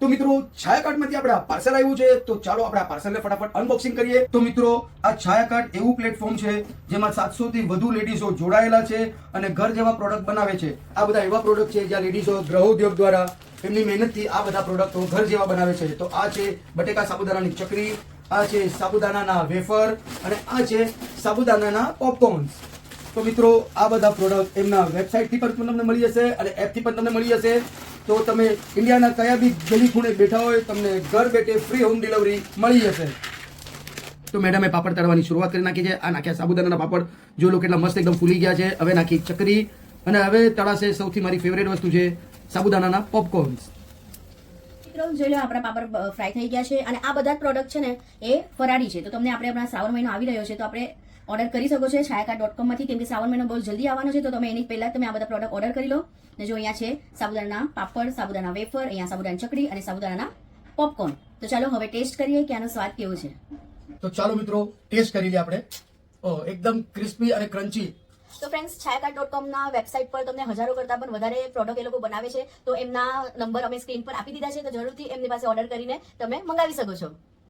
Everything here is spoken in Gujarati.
તો મિત્રો છાયાકાર્ટમાંથી આપણે પાર્સલ આવ્યું છે, તો ચાલો આપણે આ પાર્સલને ફટાફટ અનબોક્સિંગ કરીએ. તો મિત્રો આ છાયાકાર્ટ એવું પ્લેટફોર્મ છે જેમાં 700 થી વધુ લેડીઝો જોડાયેલા છે અને ઘર જેવા પ્રોડક્ટ બનાવે છે. આ બધા એવા પ્રોડક્ટ છે જ્યાં લેડીઝો ગૃહોદ્યોગ દ્વારા એમની મહેનતથી આ બધા પ્રોડક્ટો ઘર જેવા બનાવે છે. તો આ છે બટેકા સાબુદાણાની ચકરી, આ છે સાબુદાણાના વેફર અને આ છે સાબુદાણાના પોપકોર્ન્સ. તો મિત્રો આ બધા પ્રોડક્ટ એમના વેબસાઇટથી પણ તમને મળી જશે અને એપથી પણ તમને મળી જશે. તો તમે ઇન્ડિયાના કયા બી ગલી ખૂણે બેઠા હોય તમને ઘર બેઠે ફ્રી હોમ ડિલિવરી મળી જશે. તો મેડમે પાપડ તળવાની શરૂઆત કરી નાખી છે. આ નાખ્યા સાબુદાણાના પાપડ, જો લો કેટલા મસ્ત એકદમ ફૂલી ગયા છે. હવે નાખી ચકરી અને હવે તળાશે સૌથી મારી ફેવરેટ વસ્તુ છે સાબુદાણાના પોપકોર્ન્સ. જોઈ લો આપણા પાપડ ફ્રાય થઈ ગયા છે અને આ બધા પ્રોડક્ટ છે ને એ ફરાળી છે. તો તમને આપણે હમણાં શ્રાવણ મહિનો આવી રહ્યો છે તો આપણે ઓર્ડર કરી શકો છો છાયાકાર્ટ.com માંથી, કેમ કે શ્રાવણ મહિનો બહુ જલ્દી આવવાનો છે. તો તમે એની પહેલા તમે આ બધા પ્રોડક્ટ ઓર્ડર કરી લો. ને જો અહીંયા છે સાબુદાણાના પાપડ, સાબુદાણા વેફર, અહીંયા સાબુદાણા ચકડી અને સાબુદાણાના પોપકોર્ન. તો ચાલો હવે ટેસ્ટ કરીએ કે આનો સ્વાદ કેવો છે. તો ચાલો મિત્રો ટેસ્ટ કરી લઈએ આપણે. એકદમ ક્રિસ્પી અને ક્રન્ચી. તો ફ્રેન્ડ્સ છાયાકાર્ટ.com ના વેબસાઇટ પર તમને હજારો કરતા પણ વધારે પ્રોડક્ટ એ લોકો બનાવે છે. તો એમના નંબર અમે સ્ક્રીન પર આપી દીધા છે, તો જરૂરથી એમની પાસે ઓર્ડર કરીને તમે મંગાવી શકો છો.